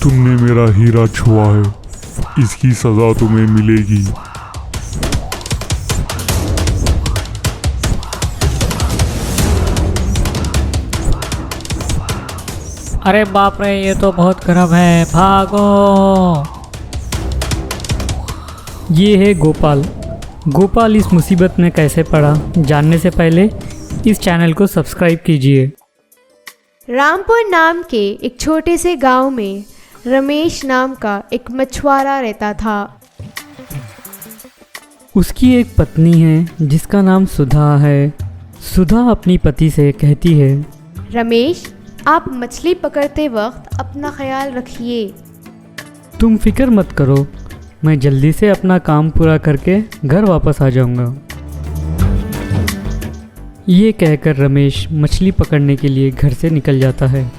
तुमने मेरा हीरा छुआ है, इसकी सज़ा तुम्हें मिलेगी। अरे बाप रे, ये तो बहुत गर्म है, भागो। ये है गोपाल। गोपाल इस मुसीबत में कैसे पड़ा, जानने से पहले इस चैनल को सब्सक्राइब कीजिए। रामपुर नाम के एक छोटे से गांव में रमेश नाम का एक मछुआरा रहता था। उसकी एक पत्नी है जिसका नाम सुधा है। सुधा अपनी पति से कहती है, रमेश, आप मछली पकड़ते वक्त अपना ख्याल रखिए। तुम फिक्र मत करो, मैं जल्दी से अपना काम पूरा करके घर वापस आ जाऊंगा। ये कहकर रमेश मछली पकड़ने के लिए घर से निकल जाता है।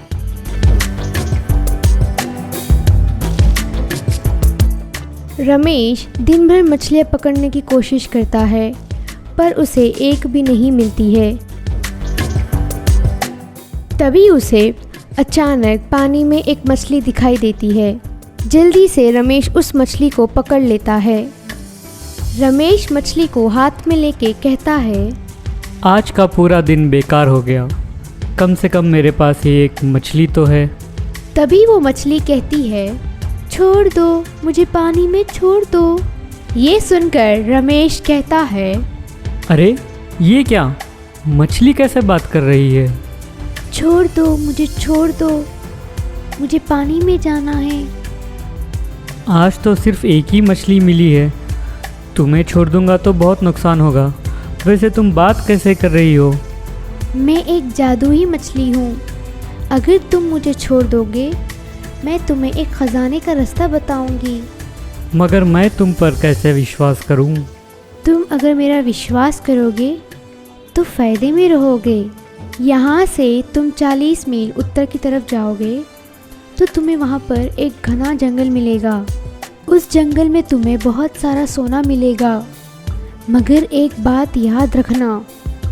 रमेश दिन भर मछलियाँ पकड़ने की कोशिश करता है, पर उसे एक भी नहीं मिलती है। तभी उसे अचानक पानी में एक मछली दिखाई देती है। जल्दी से रमेश उस मछली को पकड़ लेता है। रमेश मछली को हाथ में लेके कहता है, आज का पूरा दिन बेकार हो गया, कम से कम मेरे पास ये एक मछली तो है। तभी वो मछली कहती है, छोड़ दो, मुझे पानी में छोड़ दो। ये सुनकर रमेश कहता है, अरे ये क्या, मछली कैसे बात कर रही है? छोड़ दो, मुझे छोड़ दो, मुझे पानी में जाना है। आज तो सिर्फ एक ही मछली मिली है, तुम्हें छोड़ दूंगा तो बहुत नुकसान होगा। वैसे तुम बात कैसे कर रही हो? मैं एक जादुई मछली हूँ। अगर तुम मुझे छोड़ दोगे, मैं तुम्हें एक ख़जाने का रास्ता बताऊंगी। मगर मैं तुम पर कैसे विश्वास करूं? तुम अगर मेरा विश्वास करोगे तो फ़ायदे में रहोगे। यहाँ से तुम 40 मील उत्तर की तरफ जाओगे तो तुम्हें वहाँ पर एक घना जंगल मिलेगा। उस जंगल में तुम्हें बहुत सारा सोना मिलेगा। मगर एक बात याद रखना,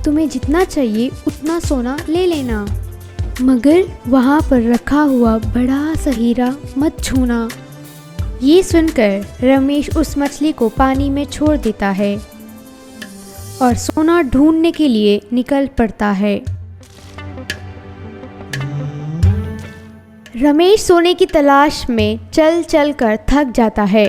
तुम्हें जितना चाहिए उतना सोना ले लेना, मगर वहाँ पर रखा हुआ बड़ा सा हीरा मत छूना। ये सुनकर रमेश उस मछली को पानी में छोड़ देता है और सोना ढूंढने के लिए निकल पड़ता है। रमेश सोने की तलाश में चल चल कर थक जाता है।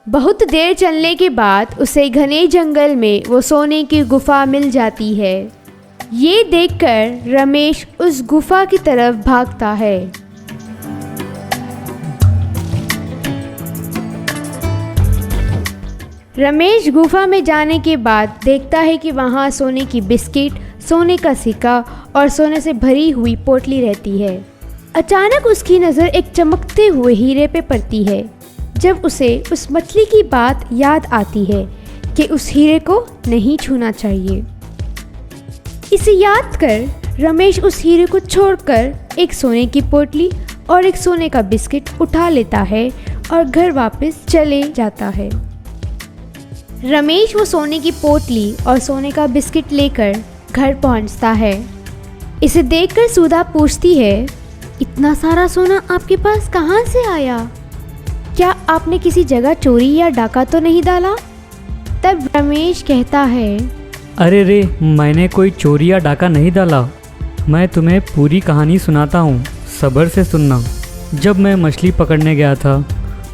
बहुत देर चलने के बाद उसे घने जंगल में वो सोने की गुफा मिल जाती है। ये देखकर रमेश उस गुफा की तरफ भागता है। रमेश गुफा में जाने के बाद देखता है कि वहाँ सोने की बिस्किट, सोने का सिक्का और सोने से भरी हुई पोटली रहती है। अचानक उसकी नज़र एक चमकते हुए हीरे पे पड़ती है। जब उसे उस मछली की बात याद आती है कि उस हीरे को नहीं छूना चाहिए। इसे याद कर रमेश उस हीरे को छोड़कर एक सोने की पोटली और एक सोने का बिस्किट उठा लेता है और घर वापस चले जाता है। रमेश वो सोने की पोटली और सोने का बिस्किट लेकर घर पहुंचता है। इसे देखकर सुधा पूछती है, इतना सारा सोना आपके पास कहाँ से आया? क्या आपने किसी जगह चोरी या डाका तो नहीं डाला? तब रमेश कहता है, अरे रे, मैंने कोई चोरी या डाका नहीं डाला। मैं तुम्हें पूरी कहानी सुनाता हूँ, सब्र से सुनना। जब मैं मछली पकड़ने गया था,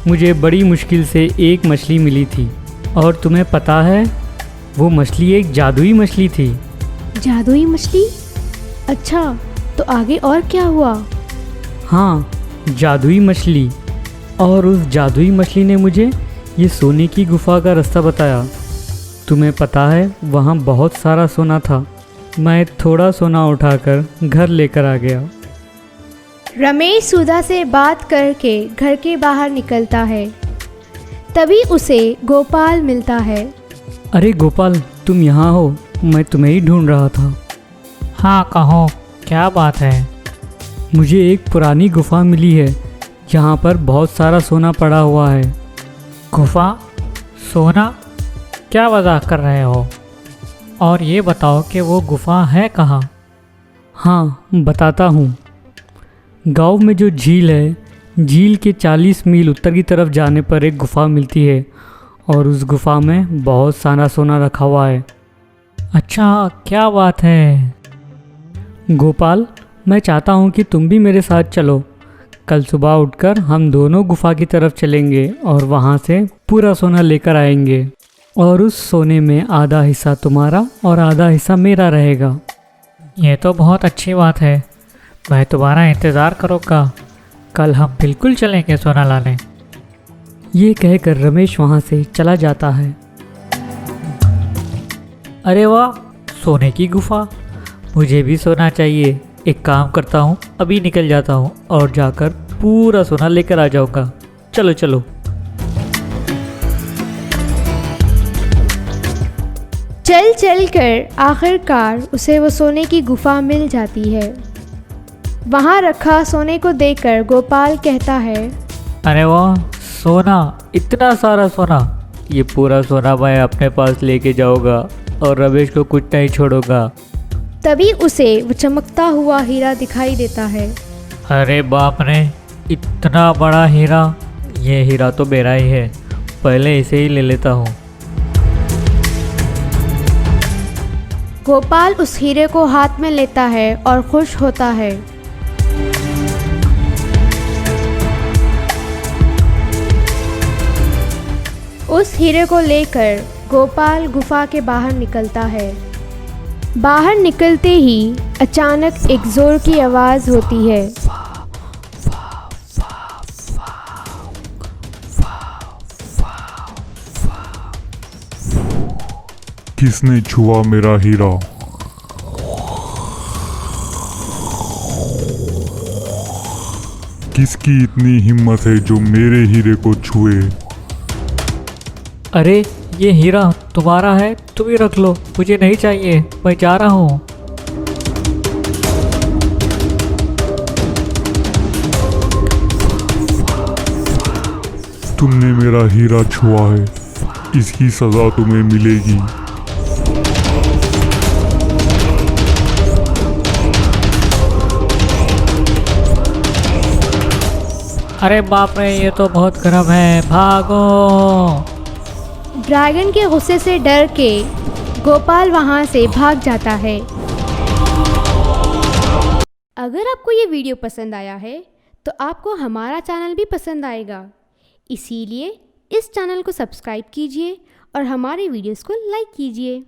मुझे बड़ी मुश्किल से एक मछली मिली थी। और तुम्हें पता है, वो मछली एक जादुई मछली थी। जादुई मछली? अच्छा, तो आगे और क्या हुआ? हाँ, जादुई मछली। और उस जादुई मछली ने मुझे ये सोने की गुफा का रास्ता बताया। तुम्हें पता है, वहाँ बहुत सारा सोना था। मैं थोड़ा सोना उठाकर घर लेकर आ गया। रमेश सुधा से बात करके घर के बाहर निकलता है। तभी उसे गोपाल मिलता है। अरे गोपाल, तुम यहाँ हो? मैं तुम्हें ही ढूंढ रहा था। हाँ कहो, क्या बात है? मुझे एक पुरानी गुफा मिली है, यहाँ पर बहुत सारा सोना पड़ा हुआ है। गुफा? सोना? क्या मजाक कर रहे हो? और ये बताओ कि वो गुफा है कहाँ? हाँ, बताता हूँ। गांव में जो झील है, झील के 40 मील उत्तर की तरफ जाने पर एक गुफा मिलती है और उस गुफा में बहुत सारा सोना रखा हुआ है। अच्छा, क्या बात है। गोपाल, मैं चाहता हूँ कि तुम भी मेरे साथ चलो। कल सुबह उठकर हम दोनों गुफा की तरफ चलेंगे और वहाँ से पूरा सोना लेकर आएंगे और उस सोने में आधा हिस्सा तुम्हारा और आधा हिस्सा मेरा रहेगा। ये तो बहुत अच्छी बात है, मैं तुम्हारा इंतज़ार करूँगा। कल हम बिल्कुल चलेंगे सोना लाने। ये कहकर रमेश वहाँ से चला जाता है। अरे वाह, सोने की गुफा, मुझे भी सोना चाहिए। एक काम करता हूँ, अभी निकल जाता हूँ और जाकर पूरा सोना लेकर आ जाऊँगा। चलो चलो। चल चल कर आखिरकार उसे वो सोने की गुफा मिल जाती है। वहाँ रखा सोने को देखकर गोपाल कहता है, अरे वाह, सोना, इतना सारा सोना। ये पूरा सोना मैं अपने पास लेके जाऊँगा और रमेश को कुछ नहीं छोड़ूंगा। तभी उसे वो चमकता हुआ हीरा दिखाई देता है। अरे बाप रे, इतना बड़ा हीरा। ये हीरा तो मेरा ही है, पहले इसे ही ले लेता हूँ। गोपाल उस हीरे को हाथ में लेता है और खुश होता है। उस हीरे को लेकर गोपाल गुफा के बाहर निकलता है। बाहर निकलते ही अचानक एक जोर की आवाज़ होती है। किसने छुआ मेरा हीरा? किसकी इतनी हिम्मत है जो मेरे हीरे को छुए? अरे, ये हीरा तुम्हारा है, तुम ही रख लो, मुझे नहीं चाहिए, मैं जा रहा हूँ। तुमने मेरा हीरा छुआ है, इसकी सज़ा तुम्हें मिलेगी। अरे बाप रे, ये तो बहुत गर्म है, भागो। ड्रैगन के गुस्से से डर के गोपाल वहाँ से भाग जाता है। अगर आपको ये वीडियो पसंद आया है तो आपको हमारा चैनल भी पसंद आएगा। इसीलिए इस चैनल को सब्सक्राइब कीजिए और हमारे वीडियोस को लाइक कीजिए।